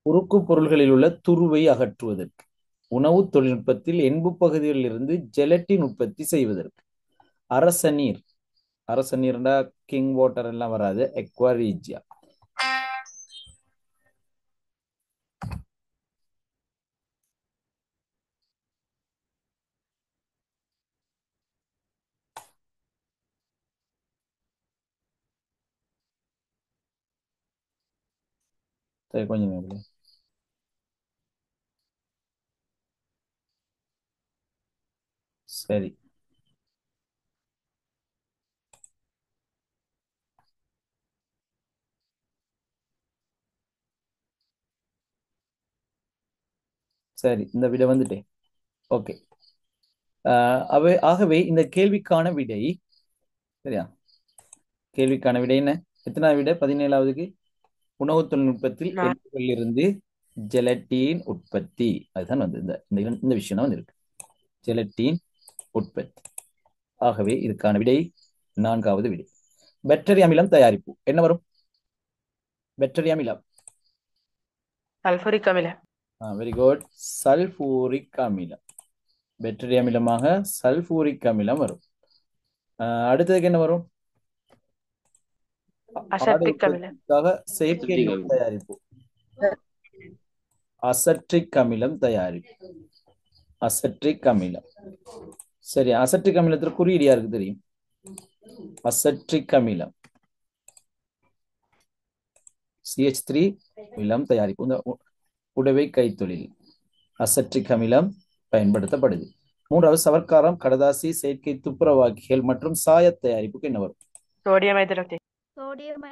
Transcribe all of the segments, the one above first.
உருக்கு பொருள்களில் உள்ள துருவை அகற்றுவதற்கு, உணவு தொழில்நுட்பத்தில் எண்பு பகுதிகளில் இருந்து ஜெலட்டின் உற்பத்தி செய்வதற்கு, அரச நீர், அரச நீர்னா கிங் வாட்டர் எல்லாம் வராது, எக்வாரீஜியா. சரி, கொஞ்சம் நேரம். சரி, சரி, இந்த விடை வந்துட்டேன். ஓகே. ஆகவே இந்த கேள்விக்கான விடை, சரியா? கேள்விக்கான விடை என்ன? எத்தனாவது விடை? 17வதுக்கு. உணவு தொழில்நுட்பத்தில் நான் எண்புகளில் இருந்து ஜெலட்டின் உற்பத்தி. அதுதான் வந்து இந்த விஷயம் தான் வந்து இருக்கு. ஜெலட்டின் உற்பத்தி. ஆகவே இதுக்கான விடை 4வது விடை. பெக்டீரியா அமிலம் தயாரிப்பு என்ன வரும்? பெக்டீரியா அமிலம். சல்பூரிக் அமிலம். Very good. சல்பூரிக் அமிலம். பெக்டீரியா அமிலமாக சல்பூரிக் அமிலம் வரும். அடுத்ததுக்கு என்ன வரும்? ஆடை அசெப்டிக் அமிலம். உற்பத்திக்காக செயற்கை அசிட்டிக் நூல் அமிலம். தயாரிப்பு. அசட்ரிக் அமிலம் தயாரிப்பு. அசட்ரிக் அமிலம். சரி, அசட்ரிக் அமிலத்துல குறியீடு யாருக்கு தெரியும்? அசட்ரிக் அமிலம் CH3 அமிலம் தயாரிப்பு. இந்த உடவை கைத்தொழில் அசட்ரிக் அமிலம் பயன்படுத்தப்படுது. 3வது சவர்க்காரம், கடதாசி, செயற்கை துப்புரவாக்கிகள் மற்றும் சாய தயாரிப்புக்கு என்ன வரும்? Sodium hydroxide. Sodium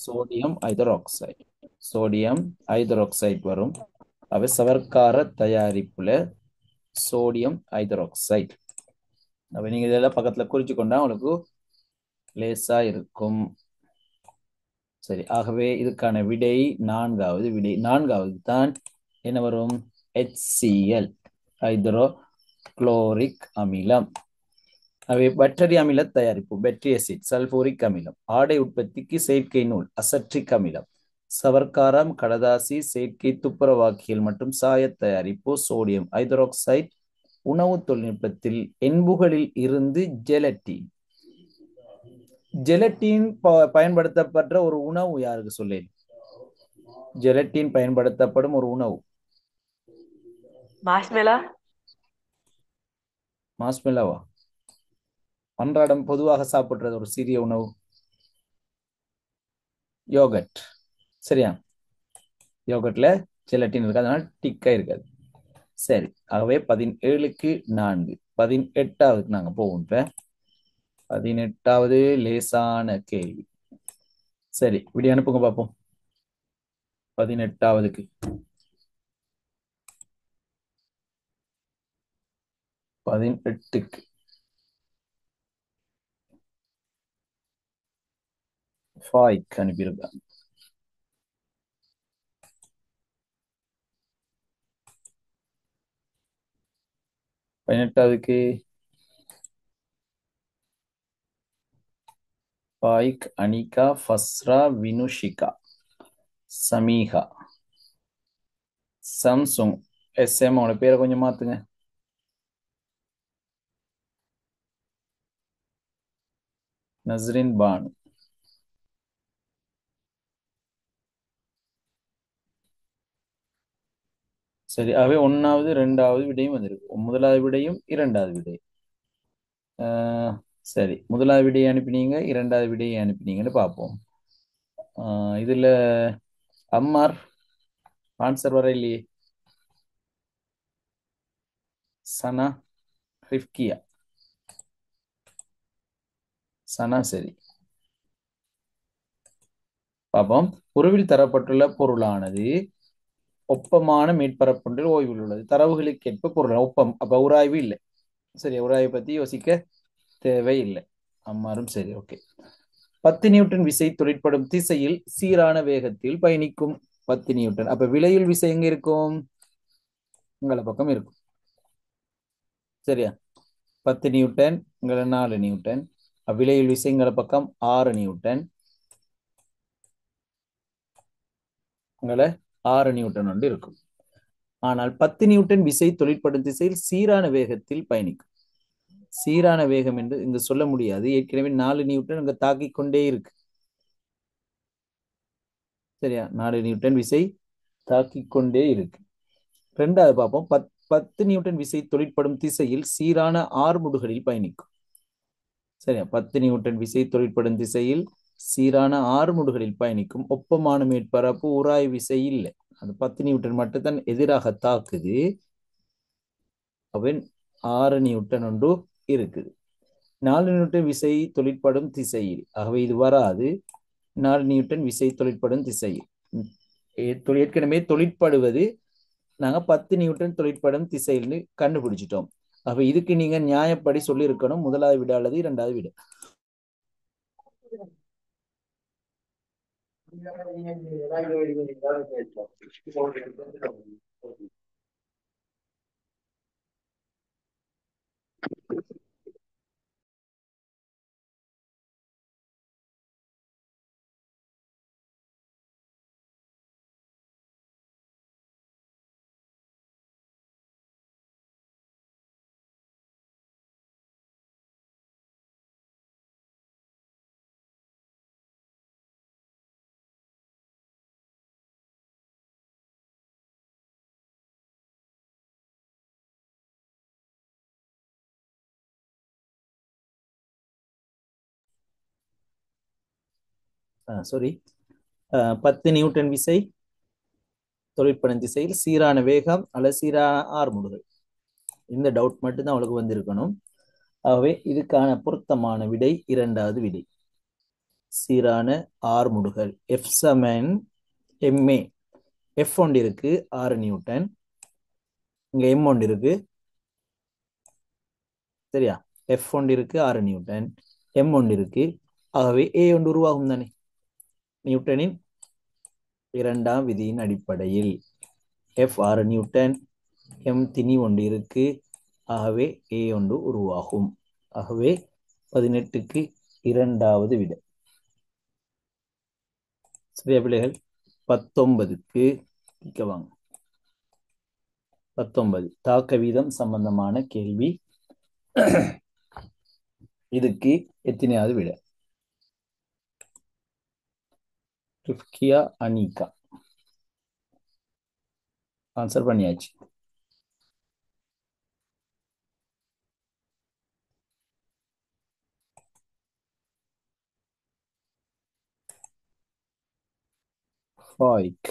sodium hydroxide. Sodium hydroxide வரும். அவை சவர்க்கார தயாரிப்புல சோடியம் ஹைதராக்சைடு. அப்ப நீங்க இதெல்லாம் பக்கத்துல குறிச்சு கொண்டா உங்களுக்கு லேசா இருக்கும். சரி, ஆகவே இதுக்கான விடை 4வது விடை. 4வது தான் என்ன வரும்? HCl, ஹைட்ரோ குளோரிக் அமிலம். அவை பட்டரி அமில தயாரிப்பு, பெட்ரி அசிட், சல்பூரிக் அமிலம். ஆடை உற்பத்திக்கு செயற்கை நூல், அசட்ரிக் அமிலம். சவர்க்காரம், கடதாசி, செயற்கை துப்புரவாக்கிகள் மற்றும் சாய தயாரிப்பு, சோடியம் ஹைதராக்சைடு. உணவு தொழில்நுட்பத்தில் எண்புகளில் இருந்து ஜெலட்டின். ஜெலட்டின் பயன்படுத்தப்பட்ட ஒரு உணவு யாருக்கு சொல்லேன்? ஜெலட்டின் பயன்படுத்தப்படும் ஒரு உணவு. மாஸ்மெலா. மாஸ்மெல்லாவா? அன்றாடம் பொதுவாக சாப்பிடுறது ஒரு சிறிய உணவு. யோகட். சரியா? யோகட்ல ஜெலட்டின் இருக்காது, அதனால டிக்கா இருக்காது. சரி, ஆகவே 17க்கு 4. 18வதுக்கு நாங்க போவோம். இப்ப 18வது லேசான கேள்வி. சரி, விடி அனுப்புங்க பார்ப்போம். 18வதுக்கு 18க்கு ஃபாய்க்கு அனுப்பியிருக்காங்க. பதினெட்டாவதுக்கு ஃபாய்க், அனிகா, ஃபஸ்ரா, வினுஷிகா, சமீகா, சாம்சுங். SM அவனோட பேரை கொஞ்சம் மாத்துங்க. நஸ்ரின் பானு. சரி, ஆகவே 1வது 2வது விடையும் வந்திருக்கு. 1வது விடையும் 2வது விடை. சரி, 1வது விடையை அனுப்பினீங்க, 2வது விடையை அனுப்பினீங்கன்னு பார்ப்போம். இதுல அம்மார் ஆன்சர் வர இல்லையே. சனா, ரிஃப்கியா. சனா சரி. பார்ப்போம். உருவில் தரப்பட்டுள்ள பொருளானது ஒப்பமான மேற்பரப்பொன்றில் ஓய்வில் உள்ளது. தரவுகளுக்கேற்ப பொருள் ஒப்பம். அப்ப உராய்வு இல்லை. சரி, உராய்வை பத்தி யோசிக்க தேவையில்லை. அம்மாரும் சரி. ஓகே. 10 நியூட்டன் விசை தொழிற்படும் திசையில் சீரான வேகத்தில் பயணிக்கும் 10 நியூட்டன். அப்ப விலையில் விசை எங்க இருக்கும்? உங்கள பக்கம் இருக்கும். சரியா? 10 நியூட்டன், உங்களை 4 நியூட்டன். விலையில் விசை எங்கள பக்கம் 6 நியூட்டன். உங்களை 6 நியூட்டன் ஒன்று இருக்கும். ஆனால் 10 நியூட்டன் விசை தொழிற்படும் திசையில் சீரான வேகத்தில் பயணிக்கும். சீரான வேகம் என்று இங்கு சொல்ல முடியாது. ஏற்கனவே 4 நியூட்டன் இங்க தாக்கிக் கொண்டே இருக்கு. சரியா? 4 நியூட்டன் விசை தாக்கிக் கொண்டே இருக்கு. ரெண்டாவது பார்ப்போம். 10 நியூட்டன் விசை தொழிற்படும் திசையில் சீரான ஆர்முடுகளில் பயணிக்கும். சரியா? 10 நியூட்டன் விசை தொழிற்படும் திசையில் சீரான ஆர்முடுகளில் பயணிக்கும். ஒப்பமான மேற்பரப்பு உராய் விசை இல்லை. அந்த 10 நியூட்டன் மட்டும்தான் எதிராக தாக்குது. அவன் 6 நியூட்டன் ஒன்று இருக்குது. 4 நியூட்டன் விசை தொழிற்படும் திசையில், ஆகவே இது வராது. 4 நியூட்டன் விசை தொழிற்படும் திசையில் ஏற்கனவே தொழிற்படுவது நாங்க 10 நியூட்டன் தொழிற்படும் திசையில் கண்டுபிடிச்சிட்டோம். அப்ப இதுக்கு நீங்க நியாயப்படி சொல்லி இருக்கணும் முதலாவது விட அல்லது இரண்டாவது விட. சாரி, 10 நியூட்டன் விசை தொழிற்படும் திசையில் சீரான வேகம் அல்லது சீரான ஆர்முடுகள். இந்த டவுட் மட்டும்தான் அவளுக்கு வந்திருக்கணும். ஆகவே இதுக்கான பொருத்தமான விடை இரண்டாவது விடை. சீரான ஆர்முடுகள். எஃப் சமன் எம்ஏ. எஃப் ஒன்று இருக்கு 6 நியூட்டன், இங்க எம் ஒன்று இருக்கு. சரியா? எஃப் ஒன்று இருக்கு 6 நியூட்டன், எம் ஒன்று இருக்கு. ஆகவே ஏ ஒன்று உருவாகும் தானே. நியூட்டனின் இரண்டாம் விதியின் அடிப்படையில் எஃப் 6 நியூட்டன், எம் திணி ஒன்று இருக்கு. ஆகவே ஏ ஒன்று உருவாகும். ஆகவே 18க்கு இரண்டாவது விடை. சரியா பிள்ளைகள்? 19க்கு வாங்க. 19 தாக்க வீதம் சம்பந்தமான கேள்வி. இதுக்கு எத்தனையாவது விடை? ரிஃப்கியா அனிகா ஆன்சர் பண்ணியாச்சு. ஃபாய்க்.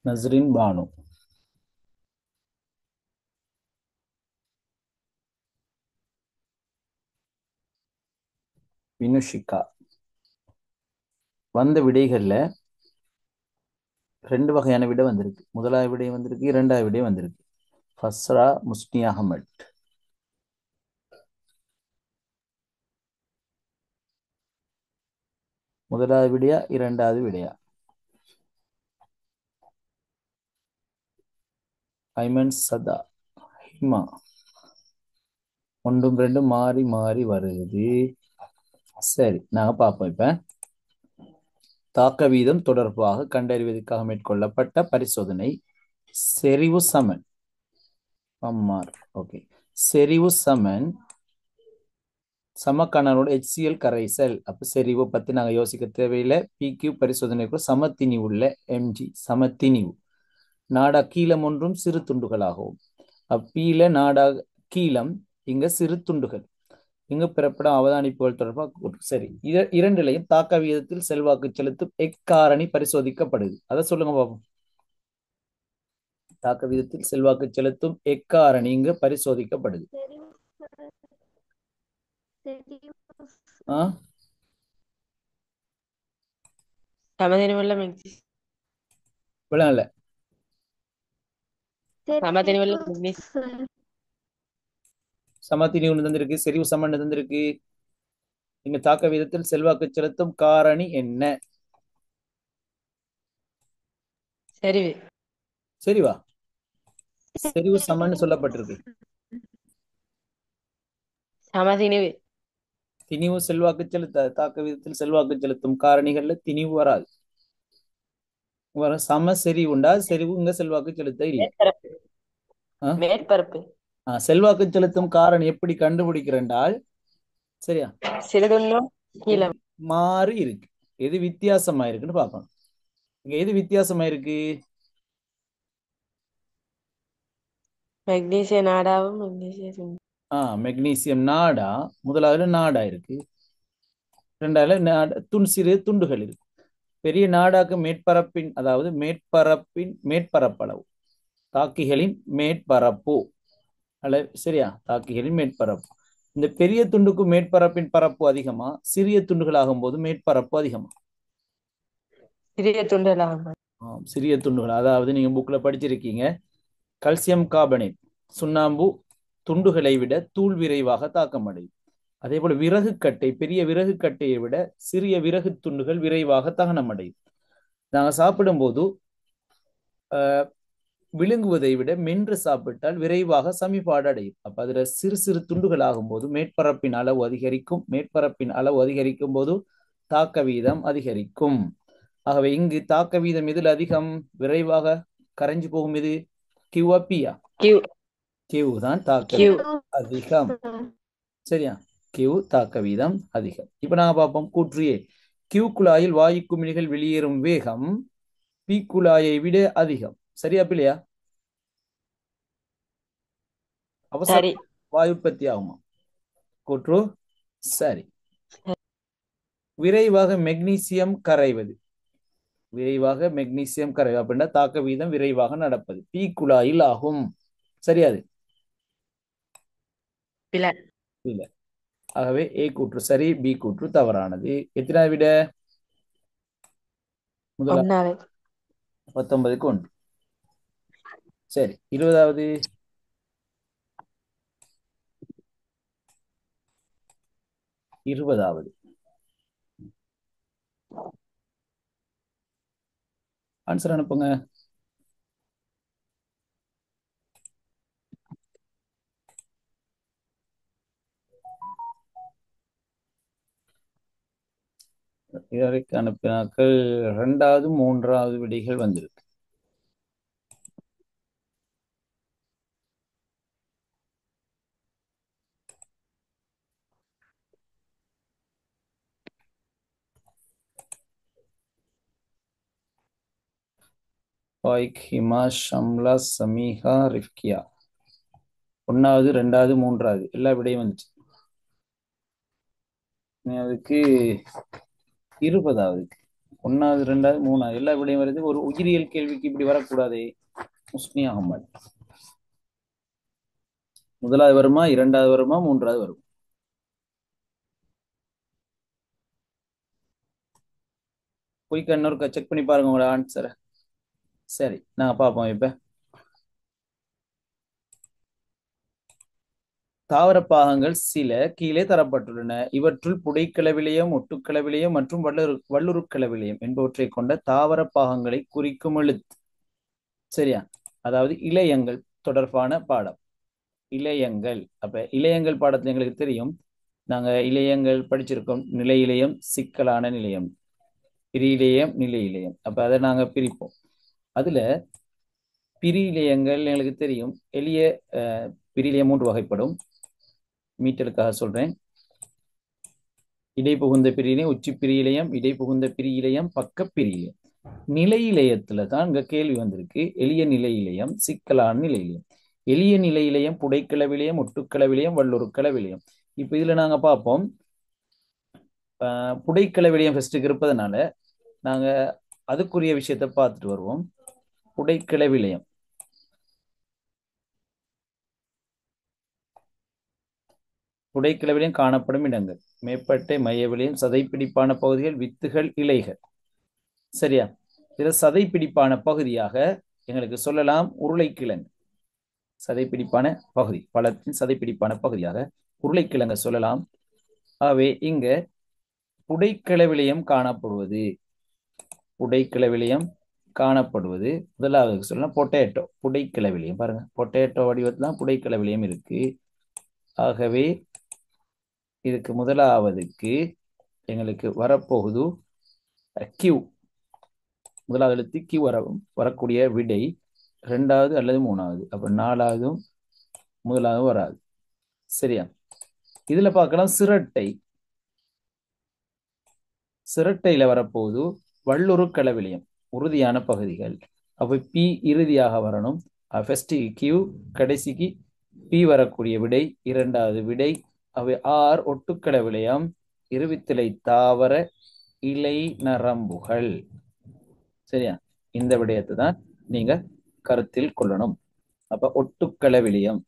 நஸ்ரின் பானு. வினுஷிகா. வந்த விடைகள்ல 2 வகையான விடை வந்திருக்கு. முதலாவது விடை வந்திருக்கு, இரண்டாவது விடை வந்திருக்கு. ஃபஸ்ரா முஸ்னி அகமட். முதலாவது விடையா இரண்டாவது விடையா? ஐமன் சதா, ஹிமா. ஒன்றும் ரெண்டும் மாறி மாறி வருது. சரி, நாங்க பார்ப்போம். இப்ப தாக்க வீதம் தொடர்பாக கண்டறிவதற்காக மேற்கொள்ளப்பட்ட பரிசோதனை செறிவு சமன். அம்மார். ஓகே. செறிவு சமன் சமக்கணனோட HCl கரைசல். அப்ப செறிவு பத்தி நாங்க யோசிக்க தேவையில்லை. PQ பரிசோதனைக்கு சமத்திணிவு உள்ள MG சமத்திணிவு. நாடா கீழம் ஒன்றும் சிறு துண்டுகளாகவும், அப்பீல நாடா கீழம் இங்க சிறு துண்டுகள். இங்கு பெறப்படும் அவதானிப்புகள் தொடர்பாக சரி, இரண்டிலையும் தாக்க விகிதத்தில் செல்வாக்கு செலுத்தும் எக்காரணி பரிசோதிக்கப்படுது. அதை சொல்லுங்க பாப்போம். தாக்க விகிதத்தில் செல்வாக்கு செலுத்தும் எக்காரணி இங்கு பரிசோதிக்கப்படுது. சமதினிவுள்ள மெக்னீசியம். விளங்கல. சமதினிவுள்ள மெக்னீசியம். சமத்திணிவு தந்திருக்கு, செறிவு சமன் தந்திருக்கு. இங்க தாக்க விதத்தில் செல்வாக்கு செலுத்தும் காரணி என்ன? செறிவு. சரிவா? செறிவு சமன்னு சொல்லப்பட்டிருக்கு. சமதினிவு. திணிவு செல்வாக்கு செலுத்தாது. தாக்க விதத்தில் செல்வாக்கு செலுத்தும் காரணிகள்ல திணிவு வராது. வர சம செறிவு உண்டா, செறிவு இங்க செல்வாக்கு செலுத்த இல்லை. மேற்பரப்பு. ஆ? மேற்பரப்பு. செல்வாக்கு செலுத்தும் காரணி எப்படி கண்டுபிடிக்கிறேன்டால், சரியா, சிறிதுன்னும் கீழே. எது மாறி இருக்கு, எது வித்தியாசமா இருக்குன்னு பார்க்கணும். இங்க எது வித்தியாசமா இருக்கு? மெக்னீசிய நாடாவும் மெக்னீசியம் மெக்னீசியம் நாடா முதலாவது நாடா இருக்கு, ரெண்டாவது சிறு துண்டுகள் இருக்கு. பெரிய நாடாக்கு மேற்பரப்பின், அதாவது மேற்பரப்பளவு, தாக்கிகளின் மேற்பரப்பு அளவு, சரியா, தாக்கிகளின் மேற்பரப்பு. இந்த பெரிய துண்டுக்கு மேற்பரப்பின் பரப்பு அதிகமா, சிறிய துண்டுகள் ஆகும்போது மேற்பரப்பு அதிகமா? சிறிய துண்டுகளாகும். சிறிய துண்டுகள். அதாவது நீங்க புக்ல படிச்சிருக்கீங்க, கல்சியம் கார்பனேட், சுண்ணாம்பு துண்டுகளை விட தூள் விரைவாக தாக்கமடையும். அதே போல விறகு கட்டை, பெரிய விறகு கட்டையை விட சிறிய விறகு துண்டுகள் விரைவாக தகனமடையும். நாங்க சாப்பிடும்போது விழுங்குவதை விட மென்று சாப்பிட்டால் விரைவாக சமிபாடு அடையும். அப்ப அதுல சிறு சிறு துண்டுகள் ஆகும்போது மேற்பரப்பின் அளவு அதிகரிக்கும். மேற்பரப்பின் அளவு அதிகரிக்கும் போது தாக்க வீதம் அதிகரிக்கும். ஆகவே இங்கு தாக்க வீதம் எதில் அதிகம், விரைவாக கரைஞ்சு போகும்? இது கியூஆ பியா? கியூ. கியூ தான் தாக்க கியூ. வீதம் அதிகம். சரியா, கியூ தாக்க வீதம் அதிகம். இப்ப நாங்க பார்ப்போம் கூற்றியே. கியூ குழாயில் வாயு குமிழிகள் வெளியேறும் வேகம் பி குழாயை விட அதிகம். சரியா பிள்ளையா? அவசர சரி. வாயு உற்பத்தி ஆகுமா? கூற்று சரி. விரைவாக மெக்னீசியம் கரைவது, விரைவாக மெக்னீசியம் கரைவு அப்படின்னா தாக்க வீதம் விரைவாக நடப்பது பி குழாயில் ஆகும். சரியாது? இல்ல. ஆகவே ஏ கூற்று சரி, பி கூற்று தவறானது. எத்தனை விட? முதலாவது 19க்கு 1. சரி, 20வது. ஆன்சர் அனுப்புங்க. இதுவரைக்கும் அனுப்பினாக்கள் 2வது 3வது விடைகள் வந்திருக்கு. ஹிமா, ஷம்லா, சமீஹா, ரிஃப்கியா. 1வது 2வது 3வது எல்லா விடையும் வந்துச்சு. அதுக்கு 20வது 1வது 2வது 3வது எல்லா விடையும் வருது. ஒரு உயிரியல் கேள்விக்கு இப்படி வரக்கூடாது. முஸ்னி அகமது. 1வது வருமா, 2வது வருமா, 3வது வருமா? போய் இன்னொரு செக் பண்ணி பாருங்க உங்களோட ஆன்சரை. சரி, நாங்க பார்ப்போம். இப்ப தாவர பாகங்கள் சில கீழே தரப்பட்டுள்ளன. இவற்றுள் புடைக்கல விலையம், ஒட்டுக்கல விலையம் மற்றும் வல்லுருக்கல விலையம் என்பவற்றை கொண்ட தாவர பாகங்களை குறிக்கும் எழுத்து. சரியா, அதாவது இலையங்கள் தொடர்பான பாடம். இலையங்கள், அப்ப இலையங்கள் பாடத்துல எங்களுக்கு தெரியும், நாங்க இலையங்கள் படிச்சிருக்கோம். நிலை இலையம், சிக்கலான நிலையம், பிரியிலையம், நிலை இலையம். அப்ப அதை நாங்க பிரிப்போம். அதுல பிரியிலையங்கள் எங்களுக்கு தெரியும். எளிய பிரியிலையம் 3 வகைப்படும். மீட்டலுக்காக சொல்றேன். இடைப்புகுந்த பிரியிலையம், உச்சி பிரியிலையம், இடைப்புகுந்த பிரியிலையம், பக்க பிரியிலையம். நிலை இலையத்துல தான் இங்க கேள்வி வந்திருக்கு. எளிய நிலை இலையம், சிக்கலான நிலை இலையம். எளிய நிலை இலையம் புடைக்கல விலையம், ஒட்டுக்கல விலையம், வல்லுருக்கல விலையம். இப்ப இதுல நாங்க பார்ப்போம். புடைக்கல விலையம் ஃபர்ஸ்ட்டுக்கு இருப்பதனால நாங்க அதுக்குரிய விஷயத்தை பார்த்துட்டு வருவோம். புடைக்கல விலையம், புடைக்கல விலையம் காணப்படும் இடங்கள் மேற்பட்டை, மைய விலையம், சதைப்பிடிப்பான பகுதிகள், வித்துகள், இலைகள். சரியா, இதுல சதைப்பிடிப்பான பகுதியாக எங்களுக்கு சொல்லலாம் உருளைக்கிழங்கு. சதைப்பிடிப்பான பகுதி, பழத்தின் சதைப்பிடிப்பான பகுதியாக உருளைக்கிழங்க சொல்லலாம். ஆகவே இங்க புடைக்கல விலையம் காணப்படுவது, புடைக்கல விலையம் காணப்படுவது முதலாவது சொல்லலாம் பொட்டேட்டோ. புடைக்கல விலையம் பாருங்க, பொட்டேட்டோ வடிவத்தில் புடைக்கல விலையம் இருக்கு. ஆகவே இதுக்கு முதலாவதுக்கு எங்களுக்கு வரப்போகுது கியூ. முதலாவது எழுத்து கியூ வரக்கூடிய விடை ரெண்டாவது அல்லது மூணாவது. அப்ப நாலாவதும் முதலாவது வராது. சரியா? இதுல பார்க்கலாம் சிரட்டை. சிரட்டையில வரப்போது வள்ளுரு களவிலியம் உறுதியான பகுதிகள். அப்ப பி இறுதியாக வரணும். ஃபர்ஸ்ட் கியூ, கடைசிக்கு பி வரக்கூடிய விடை இரண்டாவது விடை. அவை ஆர் ஒட்டுக்கள விளையம் இருவித்திலை தாவர இலை நரம்புகள். சரியா? இந்த விடயத்தை தான் நீங்க கருத்தில் கொள்ளணும். அப்ப ஒட்டுக்கள விளியம்,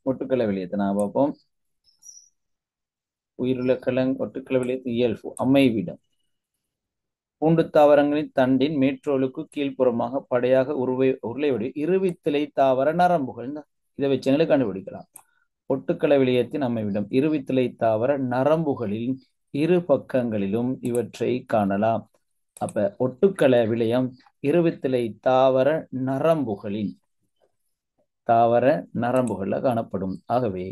ஒட்டுக்கள விளியத்தை நான் பார்ப்போம். உயிருள்ள ஒட்டுக்கள விளியத்து இயல்பு அமைவிடம் பூண்டு தாவரங்களின் தண்டின் மேற்றோலுக்கு கீழ்ப்புறமாக படையாக உருளையுடைய இருவித்திலை தாவர நரம்புகள். இதை வச்சு எங்களுக்கு கண்டுபிடிக்கலாம். ஒட்டுக்கள விளியத்தின் அமைவிடம் இருவித்திலை தாவர நரம்புகளின் இரு பக்கங்களிலும் இவற்றை காணலாம். அப்ப ஒட்டுக்கள விளியம் இருவித்திலை தாவர நரம்புகள்ல காணப்படும். ஆகவே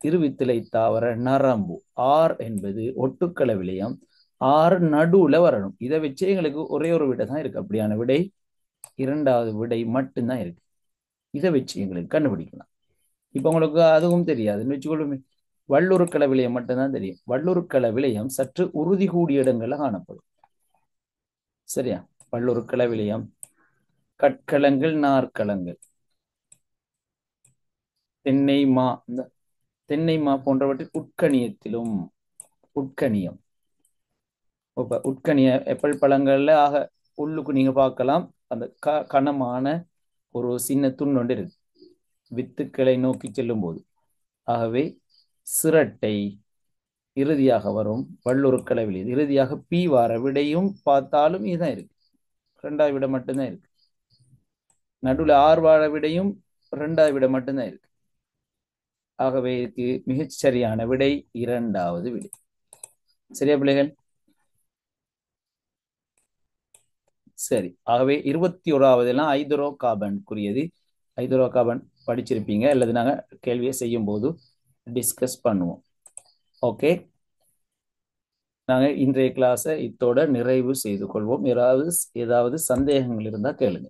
இருவித்திலை தாவர நரம்பு ஆர் என்பது ஒட்டுக்கள விளியம். ஆறு நடுவுல வரணும். இதை வச்சு எங்களுக்கு ஒரே ஒரு விடை தான் இருக்கு. அப்படியான விடை இரண்டாவது விடை மட்டும்தான் இருக்கு. இதை வச்சு எங்களுக்கு கண்டுபிடிக்கலாம். இப்ப உங்களுக்கு அதுவும் தெரியாதுன்னு வச்சுக்கொள்ளுமே. வள்ளுருக்கள விளையம் மட்டும்தான் தெரியும். வள்ளுருக்கள விளையம் சற்று உறுதி கூடிய இடங்கள்ல காணப்படும். சரியா? வள்ளுருக்கள விளையம் கற்களங்கள், நாற்களங்கள், தென்னை மா போன்றவற்றில் உட்கணியத்திலும் உட்கணியம். உட்கணிய எப்பல் பழங்கள்ல ஆக உள்ளுக்கு நீங்க பார்க்கலாம். அந்த கனமான ஒரு சின்ன துண்ணொண்டு இருக்கு வித்துக்களை நோக்கி செல்லும் போது. ஆகவே சிரட்டை இறுதியாக வரும். வள்ளுருக்கள விளையம் இறுதியாக பி வார விடையும் பார்த்தாலும் இதுதான் இருக்கு. ரெண்டாவது விட மட்டும்தான் இருக்கு. நடுவில் ஆறு வார விடையும் ரெண்டாவது விட மட்டும்தான் இருக்கு. ஆகவே இதுக்கு மிகச் சரியான விடை இரண்டாவது விடை. சரியா பிள்ளைகள்? சரி. ஆகவே 21வதுலாம் ஐதரோ கார்பனுக்குரியது. ஐதரோ கார்பன் படிச்சிருப்பீங்க, அல்லது நாங்க கேள்வியை செய்யும் போது டிஸ்கஸ் பண்ணுவோம். ஓகே, நாங்க இன்றைய கிளாஸை இத்தோட நிறைவு செய்து கொள்வோம். ஏதாவது சந்தேகங்கள் இருந்தா கேளுங்க.